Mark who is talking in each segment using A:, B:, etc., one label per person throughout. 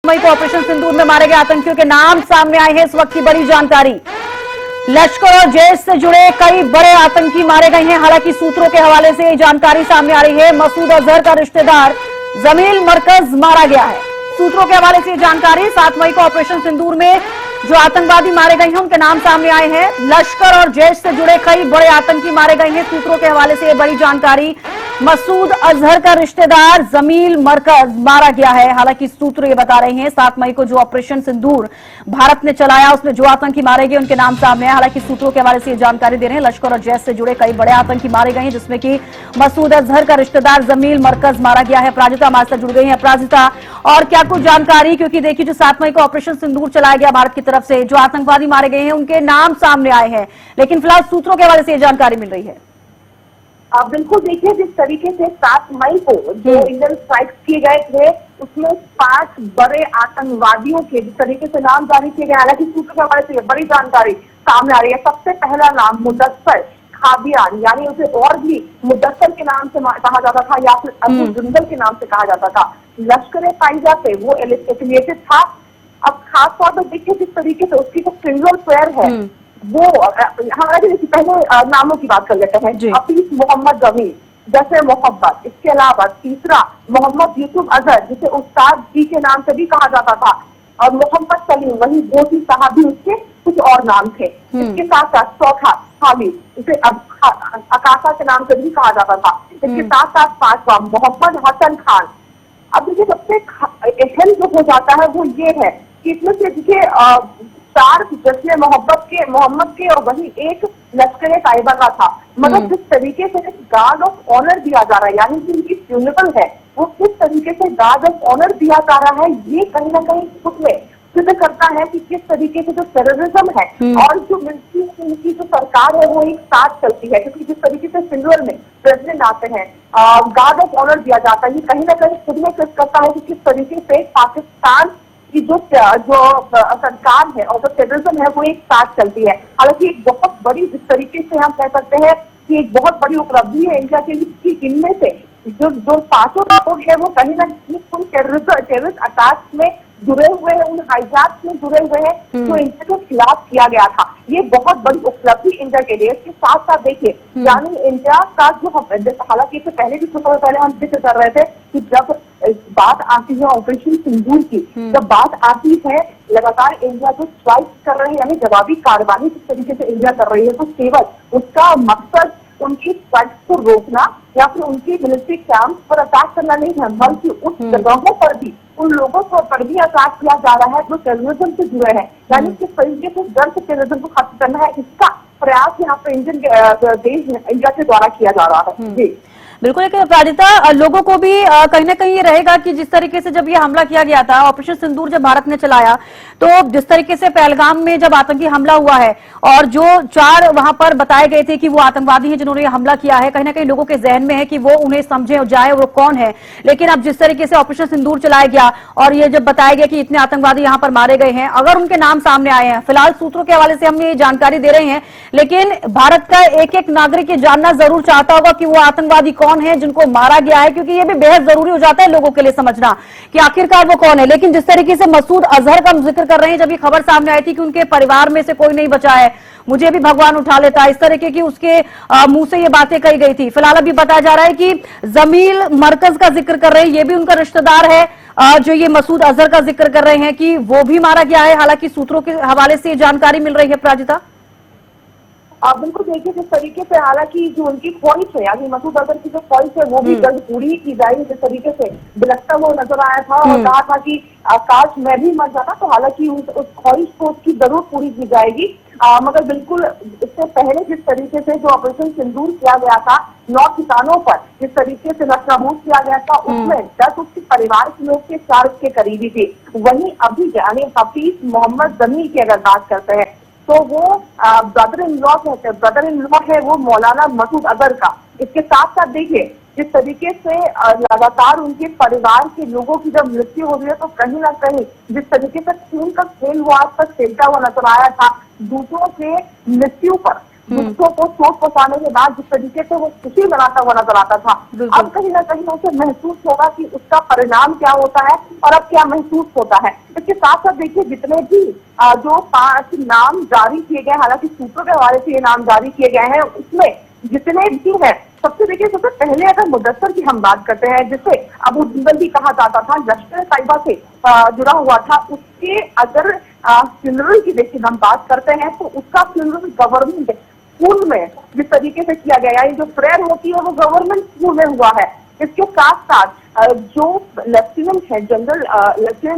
A: मई को ऑपरेशन सिंदूर में मारे गए आतंकियों के नाम सामने आए हैं। इस वक्त की बड़ी जानकारी, लश्कर और जैश से जुड़े कई बड़े आतंकी मारे गए हैं। हालांकि सूत्रों के हवाले से ये जानकारी सामने आ रही है, मसूद अजहर का रिश्तेदार जमील मरकज मारा गया है। सूत्रों के हवाले से जानकारी, 7 मई को ऑपरेशन सिंदूर में जो आतंकवादी मारे गए हैं उनके नाम सामने आए हैं। लश्कर और जैश से जुड़े कई बड़े आतंकी मारे गए हैं। सूत्रों के हवाले से ये बड़ी जानकारी, मसूद अजहर का रिश्तेदार जमील मरकज मारा गया है। हालांकि सूत्र ये बता रहे हैं 7 मई को जो ऑपरेशन सिंदूर भारत ने चलाया उसमें जो आतंकी मारे गए उनके नाम सामने आए। हालांकि सूत्रों के हवाले से ये जानकारी दे रहे हैं, लश्कर और जैश से जुड़े कई बड़े आतंकी मारे गए हैं, जिसमें कि मसूद अजहर का रिश्तेदार जमील मरकज मारा गया है। अपराजिता हमारे साथ जुड़ गई है। अपराजिता, और क्या कुछ जानकारी, क्योंकि देखिए जो 7 मई को ऑपरेशन सिंदूर चलाया गया भारत की तरफ से, जो आतंकवादी मारे गए हैं उनके नाम सामने आए हैं, लेकिन फिलहाल सूत्रों के हवाले से ये जानकारी मिल रही है।
B: आप बिल्कुल देखिए, जिस तरीके से 7 मई को जो इंडियन स्ट्राइक किए गए थे उसमें 5 बड़े आतंकवादियों के जिस तरीके से नाम जारी किए गए। हालांकि सूत्र के हवाले से बड़ी जानकारी सामने आ रही है। सबसे पहला नाम मुदस्सर खादियान, यानी उसे और भी मुदस्सर के नाम से कहा जाता था या फिर अबू जुंदल के नाम से कहा जाता था। लश्कर-ए-तैयबा से वो एफिलिएटेड था। अब खास तौर पर देखिए जिस तरीके से उसकी जो सिंगल प्लेयर है वो, हमारे पहले नामों की बात कर लेते हैं। हफीज मोहम्मद जमील, जैसे मोहब्बत, इसके अलावा तीसरा मोहम्मद यूसुफ अजहर, जिसे उस्ताद जी के नाम से भी कहा जाता था, और मोहम्मद सलीम, वही गोदी साहब भी उसके कुछ और नाम थे। इसके साथ साथ चौथा खालिद, इसे अकाशा के नाम से भी कहा जाता था। इसके साथ साथ 5वां मोहम्मद हसन खान। अब देखिए सबसे अहम जो हो जाता है वो ये है कि इसमें से देखिए 4 जश्न मोहम्मद के और वही एक लश्कर-ए-तैयबा का था। मतलब जिस तरीके से गार्ड ऑफ ऑनर दिया जा रहा है, यानी कि उनकी फ्यूनरल है, वो किस तरीके से गार्ड ऑफ ऑनर दिया जा रहा है, ये कहीं ना कहीं खुद में सिद्ध करता है कि किस तरीके से जो टेररिज्म है और जो मिलिट्री की जो सरकार है वो एक साथ चलती है। क्योंकि जिस तरीके से सिंदूर में प्रेसिडेंट आते हैं, गार्ड ऑफ ऑनर दिया जाता है, ये कहीं ना कहीं खुद में सिद्ध करता है कि किस तरीके से पाकिस्तान की जो सरकार है और जो टेररिज्म है वो एक साथ चलती है। हालांकि एक बहुत बड़ी, जिस तरीके से हम कह सकते हैं कि एक बहुत बड़ी उपलब्धि है इंडिया के लिए, इनमें से जो 5 लोग है वो कहीं ना कहीं टेररिस्ट अटैक में जुड़े हुए हैं, उन हाईजैक में जुड़े हुए हैं जो इंडिया के खिलाफ किया गया था। ये बहुत बड़ी उपलब्धि इंडिया के लिए। इसके साथ साथ देखिए, यानी इंडिया का जो हालांकि इससे पहले भी कुछ पहले हम जिक्र कर रहे थे कि जब बात आती है ऑपरेशन सिंदूर की, जब बात आती है लगातार इंडिया जो स्ट्राइक कर रहे हैं, यानी जवाबी कार्रवाई जिस तरीके से इंडिया कर रही है, तो केवल उसका मकसद उनकी स्ट्राइक को रोकना या फिर उनकी मिलिट्री कैंप पर अटैक करना नहीं है, बल्कि उस जगहों पर भी उन लोगों पर भी अटैक किया जा रहा है जो टेररिज्म से जुड़े हैं। यानी किस तरीके से जड़ से टेररिज्म को खत्म करना है, इसका प्रयास यहाँ पे इंडिया के द्वारा किया जा रहा है। जी
A: बिल्कुल। लेकिन अपराजिता, लोगों को भी कहीं ना कहीं ये रहेगा कि जिस तरीके से जब ये हमला किया गया था, ऑपरेशन सिंदूर जब भारत ने चलाया, तो जिस तरीके से पहलगाम में जब आतंकी हमला हुआ है और जो 4 वहां पर बताए गए थे कि वो आतंकवादी हैं जिन्होंने ये हमला किया है, कहीं ना कहीं लोगों के जहन में है कि वो उन्हें समझे जाए वो कौन है। लेकिन अब जिस तरीके से ऑपरेशन सिंदूर चलाया गया और ये जब बताया गया कि इतने आतंकवादी यहाँ पर मारे गए हैं, अगर उनके नाम सामने आए हैं, फिलहाल सूत्रों के हवाले से हम ये जानकारी दे रहे हैं, लेकिन भारत का एक नागरिक ये जानना जरूर चाहता होगा कि वो आतंकवादी कौन है जिनको मारा गया है, क्योंकि ये भी बेहद जरूरी हो जाता है लोगों के लिए समझना कि आखिरकार वो कौन है। लेकिन जिस तरीके से मसूद अजहर का जिक्र कर रहे हैं, जब ये खबर सामने आई थी कि उनके परिवार में से कोई नहीं बचा है, मुझे भी भगवान उठा लेता, इस तरीके की उसके मुंह से ये बातें कही गई थी। फिलहाल अभी बताया जा रहा है कि जमील मरकज का जिक्र कर रहे हैं, ये भी उनका रिश्तेदार है, जो ये मसूद अजहर का जिक्र कर रहे हैं कि वो भी मारा गया है। हालांकि सूत्रों के हवाले से जानकारी मिल रही है। प्राजिता,
B: आप बिल्कुल देखिए जिस तरीके से, हालांकि जो उनकी ख्वाहिश है, यानी मसूद अजहर की जो ख्वाहिश है वो भी जल्द पूरी की जाएगी। जिस तरीके से बिलखता वो नजर आया था और कहा था कि काश मैं भी मर जाता, तो हालांकि उस ख्वाहिश को उसकी जरूर पूरी की जाएगी। मगर बिल्कुल इससे पहले जिस तरीके से जो ऑपरेशन सिंदूर किया गया था 9 ठिकानों पर, जिस तरीके से नशनाबूद किया गया था, उसमें 10 उसके परिवार के लोग के 4 उसके करीबी थे। वहीं अभी यानी हफीज मोहम्मद जमील की अगर बात करते हैं तो वो ब्रदर इन लॉ कहते हैं, ब्रदर इन लॉ है वो मौलाना मसूद अजहर का। इसके साथ साथ देखिए जिस तरीके से लगातार उनके परिवार के लोगों की जब मृत्यु हो रही है, तो कहीं ना कहीं जिस तरीके से खून का खेल वो आज तक खेलता हुआ नजर आया था दूसरों के मृत्यु पर, दूसरों को चोट पहुंचाने के बाद जिस तरीके से वो खुशी मनाता हुआ नजर आता था, अब कहीं ना कहीं उसे महसूस होगा कि उसका परिणाम क्या होता है और अब क्या महसूस होता है। इसके साथ साथ देखिए जितने भी जो 5 नाम जारी किए गए, हालांकि सूत्रों के हवाले से ये नाम जारी किए गए हैं, उसमें जितने भी है, सबसे पहले अगर मुदस्सर की हम बात करते हैं, जिसे अबू जिंदल भी कहा जाता था, लश्कर साहिबा से जुड़ा हुआ था, उसके अगर फ्यूनरल की देखिए हम बात करते हैं तो उसका फ्यूनरल गवर्नमेंट स्कूल में जिस तरीके से किया गया, यानी जो प्रेयर होती है वो गवर्नमेंट स्कूल में हुआ है। इसके साथ साथ जो लेफ्टिनेंट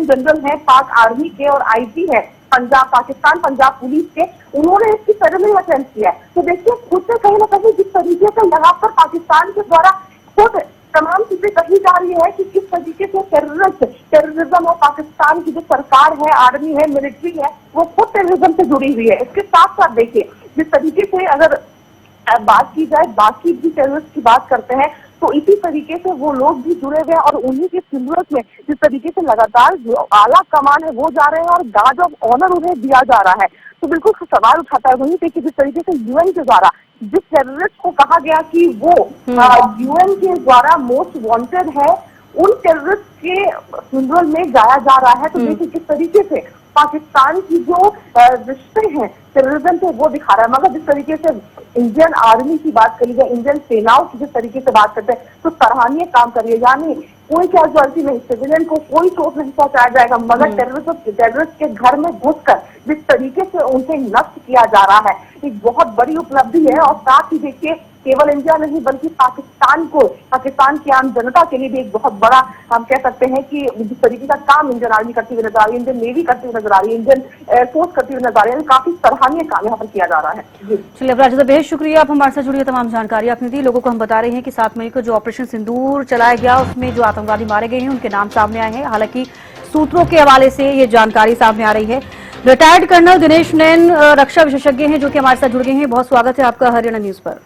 B: जनरल है पाक आर्मी के और आईजी है पाकिस्तान पंजाब पुलिस के, उन्होंने इसकी सेरेमनी अटेंड किया है। तो देखिए खुद से कहीं ना कहीं जिस तरीके से यहाँ पर पाकिस्तान के द्वारा खुद तमाम चीजें कही जा रही है कि किस तरीके से टेररिज्म और पाकिस्तान की जो सरकार है, आर्मी है, मिलिट्री है, वो खुद टेररिज्म से जुड़ी हुई है। इसके साथ साथ देखिए जिस तरीके से अगर बात की जाए बाकी भी टेररिस्ट की बात करते हैं तो इसी तरीके से वो लोग भी जुड़े हुए हैं और उन्हीं की जरूरत में जिस तरीके से लगातार जो आला कमान है वो जा रहे हैं और गार्ड ऑफ ऑनर उन्हें दिया जा रहा है। तो बिल्कुल सवाल उठाता है वहीं पे कि जिस तरीके से यूएन के द्वारा जिस टेररिस्ट को कहा गया कि वो यूएन के द्वारा मोस्ट वांटेड है, उन टेररिस्ट के फ्यूनरल में जाया जा रहा है। तो देखिए किस तरीके से पाकिस्तान की जो रिश्ते हैं टेररिज्म से वो दिखा रहा है। मगर जिस तरीके से इंडियन आर्मी की बात करी जाए, इंडियन सेनाओं की जिस तरीके से बात करते हैं तो सराहनीय काम करिए, यानी कोई कैजुअलिटी नहीं, सिविलियन को कोई चोट नहीं पहुंचाया जाएगा। मगर टेररिस्ट के घर में घुसकर जिस तरीके से उनसे नष्ट किया जा रहा है, एक बहुत बड़ी उपलब्धि है। और साथ ही देखिए केवल इंडिया नहीं बल्कि पाकिस्तान की आम जनता के लिए भी एक बहुत बड़ा हम कह सकते हैं कि जिस तरीके का काम इंडियन आर्मी करती हुई नजर आ रही है, इंडियन नेवी करती हुई नजर आ रही है, इंडियन एयरफोर्स करती हुई नजर आ रही है, काफी सराहनीय काम यहाँ पर किया जा रहा है।
A: चलिए राजा, बेहद शुक्रिया, आप हमारे साथ जुड़िए, तमाम जानकारी आपने दी। लोगों को हम बता रहे हैं कि 7 मई को जो ऑपरेशन सिंदूर चलाया गया उसमें जो आतंकवादी मारे गए हैं उनके नाम सामने आए हैं। हालांकि सूत्रों के हवाले से ये जानकारी सामने आ रही है। रिटायर्ड कर्नल दिनेश नैन रक्षा विशेषज्ञ हैं जो कि हमारे साथ जुड़ गए हैं। बहुत स्वागत है आपका हरियाणा न्यूज पर।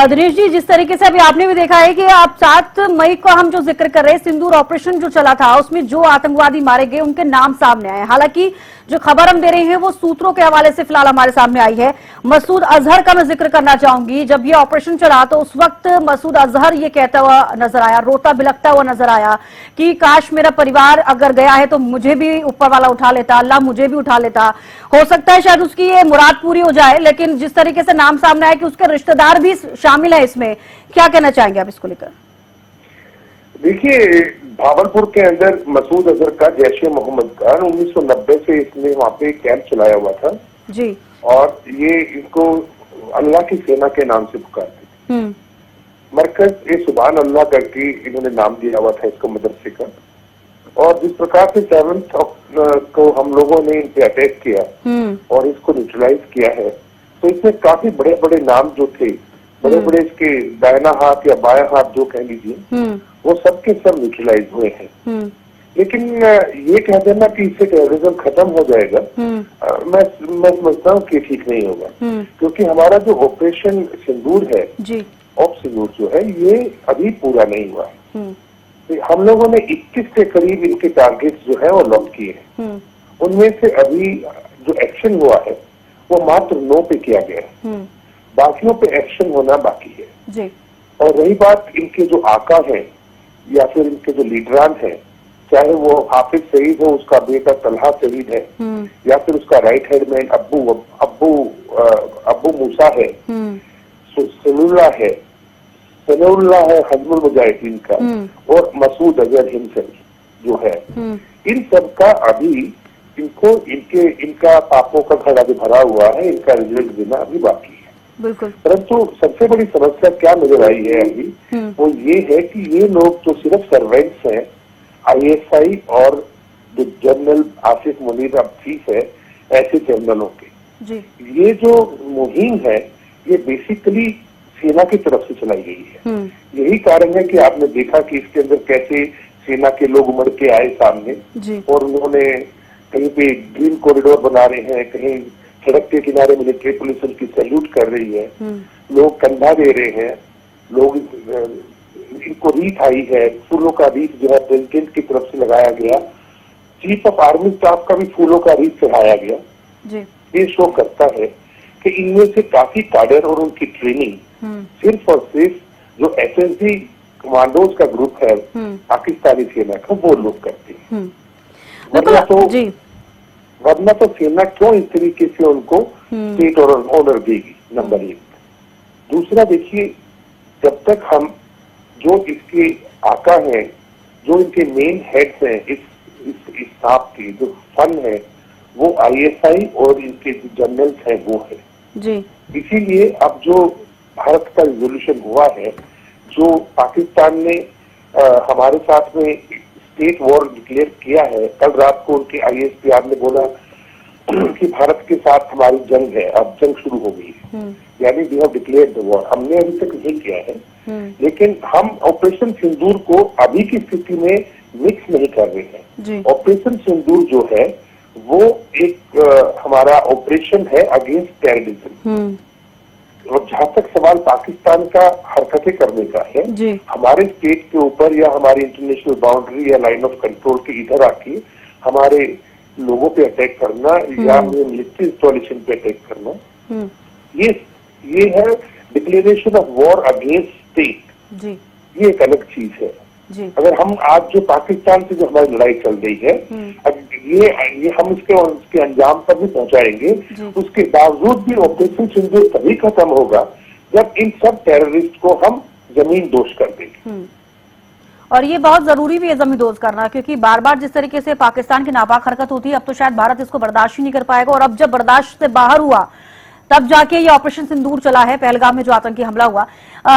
A: दिनेश जी, जिस तरीके से अभी आपने भी देखा है कि आप 7 मई को हम जो जिक्र कर रहे हैं, सिंदूर ऑपरेशन जो चला था उसमें जो आतंकवादी मारे गए उनके नाम सामने आए। हालांकि जो खबर हम दे रहे हैं वो सूत्रों के हवाले से फिलहाल हमारे सामने आई है। मसूद अजहर का मैं जिक्र करना चाहूंगी। जब ये ऑपरेशन चला तो उस वक्त मसूद अजहर ये कहता हुआ नजर आया, रोता बिलखता हुआ नजर आया कि काश मेरा परिवार अगर गया है तो मुझे भी ऊपर वाला उठा लेता, अल्लाह मुझे भी उठा लेता। हो सकता है शायद उसकी ये मुराद पूरी हो जाए, लेकिन जिस तरीके से नाम सामने आया कि उसके रिश्तेदार भी शामिल है इसमें, क्या कहना चाहेंगे आप इसको लेकर?
C: देखिए, भावलपुर के अंदर मसूद अजहर का जैश-ए-मोहम्मद का 1990 से इसने वहाँ पे कैंप चलाया हुआ था
A: जी, और
C: ये इनको अल्लाह की सेना के नाम से पुकारते थे। मरकज ए सुभान अल्लाह करके इन्होंने नाम दिया हुआ था इसको मदरसे का। और जिस प्रकार से 7 को हम लोगों ने इन पे अटैक किया और इसको न्यूट्रलाइज किया है, तो इसमें काफी बड़े बड़े नाम जो थे, बड़े बड़े इसके दाहिना हाथ या बायां हाथ जो कह लीजिए, वो सबके सब न्यूट्रलाइज हुए हैं। लेकिन ये कह देना कि इससे टेररिज्म खत्म हो जाएगा, मैं समझता हूँ कि ठीक नहीं होगा। क्योंकि हमारा जो ऑपरेशन सिंदूर है, ऑप सिंदूर जो है, ये अभी पूरा नहीं हुआ है। हम लोगों ने 21 के करीब इनके टारगेट जो है वो लॉक किए हैं। उनमें से अभी जो एक्शन हुआ है वो मात्र 9 पे किया गया है, बाकियों पे एक्शन होना बाकी है जी। और रही बात इनके जो आका हैं या फिर इनके जो लीडरान हैं, चाहे वो हाफिज शहीद हो, उसका बेटा तलहा शहीद है, या फिर उसका राइट हैंड मैन अब्बू मूसा है, सनउल्लाह है हजमुल मुजाहिदीन का, और मसूद अजहर हिमसेल्फ जो है, इन सब का अभी इनका पापों का घड़ा जो भरा हुआ है, इनका रिजल्ट देना अभी बाकी है। बिल्कुल। परंतु सबसे बड़ी समस्या क्या नजर आई है अभी, वो ये है कि ये लोग जो सिर्फ सर्वेंट्स हैं ISI और जो जनरल आसिफ मुनीर अब चीफ है ऐसे जनरलों के जी। ये जो मुहिम है ये बेसिकली सेना की तरफ से चलाई गई है। यही कारण है कि आपने देखा कि इसके अंदर कैसे सेना के लोग उमड़ के आए सामने जी। और उन्होंने कहीं पे ग्रीन कॉरिडोर बना रहे हैं, कहीं सड़क के किनारे मिलिट्री पुलिस उनकी सैल्यूट कर रही है, लोग कंधा दे रहे हैं, लोग इनको रीत आई है, फूलों का रीत जो है प्रेसिडेंट की तरफ से लगाया गया, चीफ ऑफ आर्मी स्टाफ का भी फूलों का रीत चढ़ाया गया जी। ये शो करता है कि इनमें से काफी काडर और उनकी ट्रेनिंग सिर्फ और सिर्फ जो एसएसबी कमांडोज का ग्रुप है पाकिस्तानी सेना का, वो लोग करते हैं। वरना तो सेना क्यों इस तरीके से उनको स्टेट और ऑनर देगी, नंबर एक। दूसरा देखिए, जब तक हम जो इसके आका हैं, जो इनके मेन हेड्स हैं इस साहब की जो फन है, वो आईएसआई और इनके जो जनरल्स हैं वो है जी। इसीलिए अब जो भारत का रिजोल्यूशन हुआ है, जो पाकिस्तान ने हमारे साथ में स्टेट वॉर डिक्लेयर किया है, कल रात को उनके आईएसपीआर ने बोला कि भारत के साथ हमारी जंग है, अब जंग शुरू हो गई है, यानी we have declared the war. हमने अभी तक नहीं किया है, लेकिन हम ऑपरेशन सिंदूर को अभी की स्थिति में मिक्स नहीं कर रहे हैं। ऑपरेशन सिंदूर जो है वो एक हमारा ऑपरेशन है अगेंस्ट टेररिज्म। और जहां तक सवाल पाकिस्तान का हरकतें करने का है, हमारे स्टेट के ऊपर या हमारी इंटरनेशनल बाउंड्री या लाइन ऑफ कंट्रोल के इधर आके हमारे लोगों पे अटैक करना या मिलिट्री इंस्टॉलेशन पे अटैक करना, ये है declaration of war against state. ये एक अलग चीज है। अगर हम आज जो पाकिस्तान से जो हमारी लड़ाई चल रही है, ये हम इसके अंजाम पर भी पहुंचाएंगे, उसके बावजूद भी ऑपरेशन सिंदूर तभी खत्म होगा जब इन सब टेररिस्ट को हम जमीन दोष कर देंगे।
A: और ये बहुत जरूरी भी है जमींदोज करना, क्योंकि बार बार जिस तरीके से पाकिस्तान की नापाक हरकत होती है, अब तो शायद भारत इसको बर्दाश्त ही नहीं कर पाएगा। और अब जब बर्दाश्त से बाहर हुआ तब जाके ये ऑपरेशन सिंदूर चला है, पहलगाम में जो आतंकी हमला हुआ।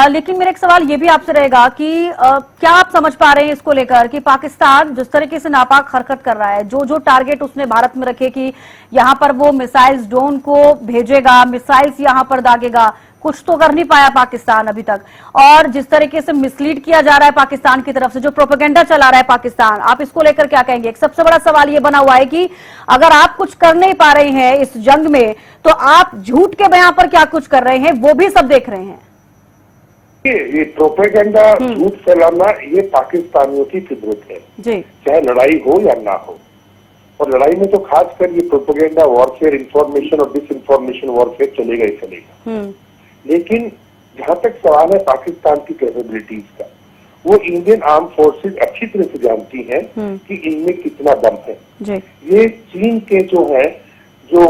A: लेकिन मेरा एक सवाल ये भी आपसे रहेगा कि क्या आप समझ पा रहे हैं इसको लेकर कि पाकिस्तान जिस तरीके से नापाक हरकत कर रहा है, जो जो टारगेट उसने भारत में रखे कि यहाँ पर वो मिसाइल्स ड्रोन को भेजेगा, मिसाइल्स यहाँ पर दागेगा, कुछ तो कर नहीं पाया पाकिस्तान अभी तक। और जिस तरीके से मिसलीड किया जा रहा है पाकिस्तान की तरफ से, जो प्रोपेगेंडा चला रहा है पाकिस्तान, आप इसको लेकर क्या कहेंगे? एक सबसे बड़ा सवाल ये बना हुआ है कि अगर आप कुछ कर नहीं पा रहे हैं इस जंग में, तो आप झूठ के बयान पर क्या कुछ कर रहे हैं, वो भी सब देख रहे हैं।
C: ये प्रोपेगेंडा, झूठ फैलाना, ये पाकिस्तानियों की फितरत है जी, चाहे लड़ाई हो या ना हो। और लड़ाई में तो खासकर ये प्रोपेगेंडा वॉरफेयर, इंफॉर्मेशन और डिस इंफॉर्मेशन वॉरफेयर चलेगा ही चलेगा। लेकिन जहां तक सवाल है पाकिस्तान की कैपेबिलिटीज का, वो इंडियन आर्म फोर्सेस अच्छी तरह से जानती हैं कि इनमें कितना दम है। ये चीन के जो है, जो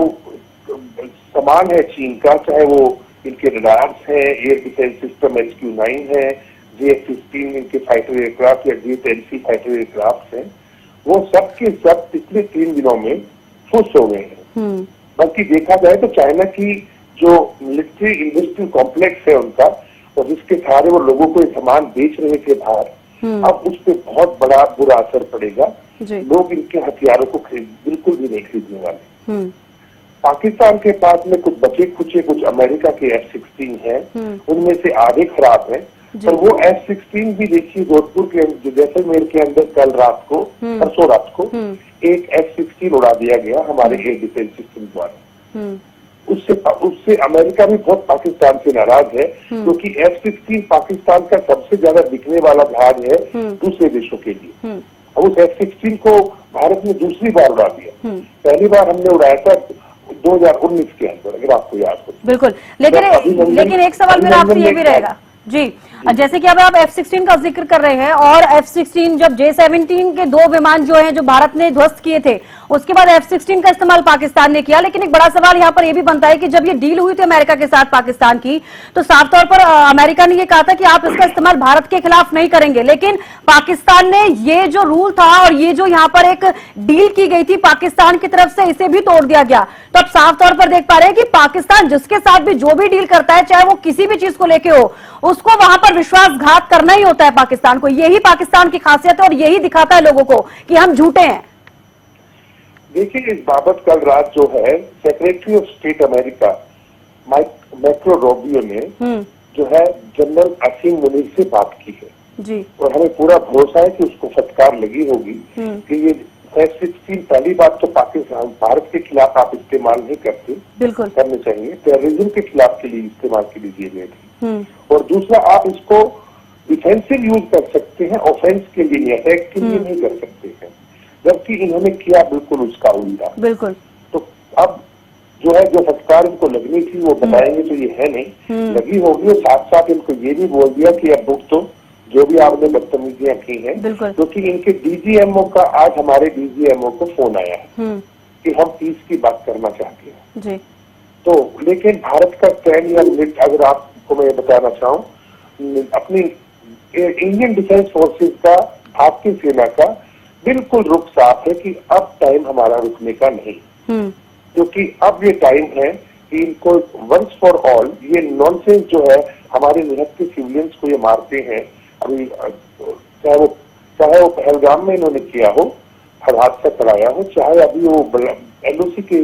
C: सामान है चीन का, चाहे वो इनके रडार्स हैं, एयर डिफेंस सिस्टम HQ-9 है, JF-15 इनके फाइटर एयरक्राफ्ट या J-10C फाइटर एयरक्राफ्ट हैं, वो सब के सब पिछले 3 दिनों में फुस हो गए हैं। बल्कि देखा जाए तो चाइना की जो मिलिट्री इंडस्ट्रियल कॉम्प्लेक्स है उनका, और जिसके सहारे वो लोगों को ये सामान बेच रहे थे बाहर, अब उस पर बहुत बड़ा बुरा असर पड़ेगा। लोग इनके हथियारों को बिल्कुल भी नहीं खरीदने वाले। पाकिस्तान के पास में कुछ बचे खुचे कुछ अमेरिका के F-16 हैं, उनमें से आधे खराब हैं, पर वो F-16 भी देखिए जोधपुर के जैसलमेर के अंदर कल रात को, परसों रात को एक F-16 उड़ा दिया गया हमारे एयर डिफेंस सिस्टम द्वारा। उससे अमेरिका भी बहुत पाकिस्तान से नाराज है, क्योंकि F-16 पाकिस्तान का सबसे ज्यादा बिकने वाला जहाज है दूसरे देशों के लिए। और उस F-16 को भारत ने दूसरी बार उड़ा दिया। पहली बार हमने उड़ाया था 2019 के अंदर, अगर आपको याद हो।
A: बिल्कुल, लेकिन एक सवाल मेरा आपसे ये भी रहेगा जी, जैसे कि अब आप F-16 का जिक्र कर रहे हैं, और F-16 जब J-17 के 2 विमान जो हैं जो भारत ने ध्वस्त किए थे, उसके बाद F-16 का इस्तेमाल पाकिस्तान ने किया। लेकिन एक बड़ा सवाल यहाँ पर यह भी बनता है कि जब ये डील हुई थी अमेरिका के साथ पाकिस्तान की, तो साफ तौर पर अमेरिका ने ये कहा था कि आप इसका इस्तेमाल भारत के खिलाफ नहीं करेंगे। लेकिन पाकिस्तान ने ये जो रूल था और ये जो यहाँ पर एक डील की गई थी पाकिस्तान की तरफ से, इसे भी तोड़ दिया गया। तो अब साफ तौर पर देख पा रहे हैं कि पाकिस्तान जिसके साथ भी जो भी डील करता है, चाहे वो किसी भी चीज को लेके हो, उसको वहां पर विश्वासघात करना ही होता है पाकिस्तान को। यही पाकिस्तान की खासियत है और यही दिखाता है लोगों को कि हम झूठे हैं।
C: देखिए, इस बाबत कल रात जो है secretary of state America micro Rubio ने जो है जनरल असीम मुनीर से बात की है जी, और हमें पूरा भरोसा है कि उसको फटकार लगी होगी कि ये F-16 पहली बात तो पाकिस्तान, भारत के खिलाफ आप इस्तेमाल नहीं करते, बिल्कुल करने चाहिए, टेररिज्म के खिलाफ के लिए इस्तेमाल के लिए दिए गए थे। और दूसरा, आप इसको डिफेंसिव यूज कर सकते हैं, ऑफेंस के लिए नहीं, अटैक के लिए नहीं कर सकते हैं, जबकि इन्होंने किया बिल्कुल उसका उल्टा। बिल्कुल। तो अब जो है, जो फटकार इनको लगनी थी वो बताएंगे तो ये है नहीं, लगी होगी। और साथ साथ इनको ये भी बोल दिया कि अब रुक तो, जो भी आपने बदतमीजियां की हैं, क्योंकि इनके डीजीएमओ का आज हमारे डीजीएमओ को फोन आया है कि हम पीस की बात करना चाहते हैं
A: जी।
C: तो, लेकिन भारत का स्टैंड या मिट अगर आपको मैं बताना चाहूँ, अपनी इंडियन डिफेंस फोर्सेज का, आपकी सेना का बिल्कुल रुख साफ है कि अब टाइम हमारा रुकने का नहीं, क्योंकि अब ये टाइम है कि इनको वंस फॉर ऑल ये नॉनसेंस जो है, हमारे निहत्थे सिविलियंस को ये मारते हैं, अभी चाहे वो पहलगाम में इन्होंने किया हो, हर हादसा कराया हो, चाहे अभी वो एलओसी के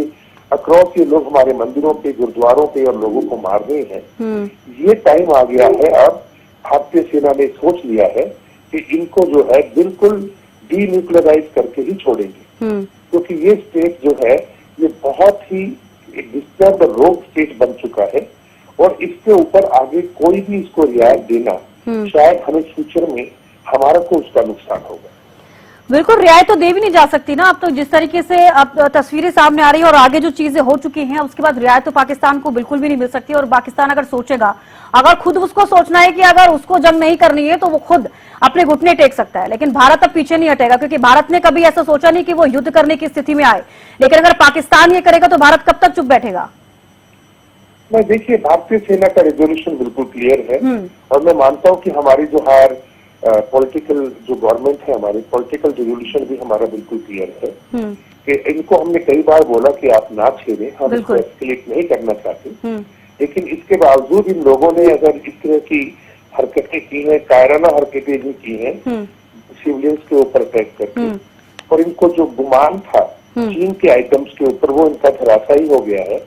C: अक्रॉस ये लोग हमारे मंदिरों पे, गुरुद्वारों पे और लोगों को मार रहे हैं। ये टाइम आ गया है, अब भारतीय सेना ने सोच लिया है कि इनको जो है बिल्कुल डीन्यूक्लियराइज करके ही छोड़ेंगे, क्योंकि ये स्टेट जो है ये बहुत ही डिस्टर्ब रोग स्टेट बन चुका है, और इसके ऊपर आगे कोई भी इसको रियायत देना शायद हमें फ्यूचर में हमारा को उसका नुकसान होगा।
A: बिल्कुल, रियायत तो दे भी नहीं जा सकती ना। अब तो जिस तरीके से अब तस्वीरें सामने आ रही है और आगे जो चीजें हो चुकी हैं, उसके बाद रियायत तो पाकिस्तान को बिल्कुल भी नहीं मिल सकती। और पाकिस्तान अगर सोचेगा, अगर खुद उसको सोचना है कि अगर उसको जंग नहीं करनी है तो वो खुद अपने घुटने टेक सकता है, लेकिन भारत अब पीछे नहीं हटेगा, क्योंकि भारत ने कभी ऐसा सोचा नहीं कि वो युद्ध करने की स्थिति में आए। लेकिन अगर पाकिस्तान ये करेगा तो भारत कब तक चुप बैठेगा?
C: मैं देखिए, भारतीय सेना का रेजोल्यूशन बिल्कुल क्लियर है, और मैं मानता हूँ कि हमारी जो हायर पॉलिटिकल जो गवर्नमेंट है, हमारी पॉलिटिकल रेजोल्यूशन भी हमारा बिल्कुल क्लियर है कि इनको हमने कई बार बोला कि आप ना छेड़ें, हम इसको एस्केलेट नहीं करना चाहते, लेकिन इसके बावजूद इन लोगों ने अगर इस तरह की हरकतें की हैं, कायराना हरकतें भी की हैं सिविलियंस के ऊपर अटैक करके, और इनको जो गुमान था चीन के आइटम्स के ऊपर, वो इनका धराशायी हो गया है।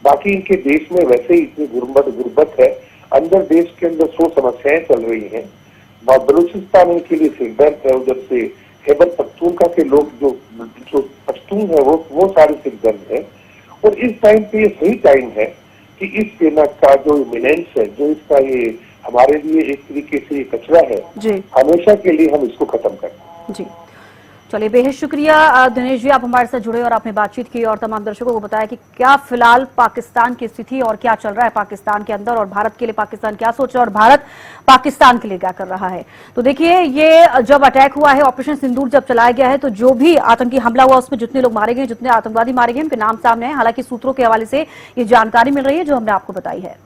C: बाकी इनके देश में वैसे ही इतनी गुर्बत है, अंदर देश के अंदर 100 समस्याएं चल रही हैं। बलूचिस्तान इनके लिए सिरदर्द है, उधर से खैबर पख्तूनख्वा के लोग जो पश्तून है वो सारे सिरदर्द है। और इस टाइम पे ये सही टाइम है कि इस सेना का जो इमिनेंस है, जो इसका ये हमारे लिए एक तरीके से ये कचरा है, हमेशा के लिए हम इसको खत्म करें।
A: जी, चलिए, बेहद शुक्रिया दिनेश जी, आप हमारे साथ जुड़े और आपने बातचीत की और तमाम दर्शकों को बताया कि क्या फिलहाल पाकिस्तान की स्थिति और क्या चल रहा है पाकिस्तान के अंदर, और भारत के लिए पाकिस्तान क्या सोच रहा है और भारत पाकिस्तान के लिए क्या कर रहा है। तो देखिए, ये जब अटैक हुआ है, ऑपरेशन सिंदूर जब चलाया गया है, तो जो भी आतंकी हमला हुआ उसमें जितने लोग मारे गए, जितने आतंकवादी मारे गए, उनके नाम सामने है। हालांकि सूत्रों के हवाले से ये जानकारी मिल रही है जो हमने आपको बताई है।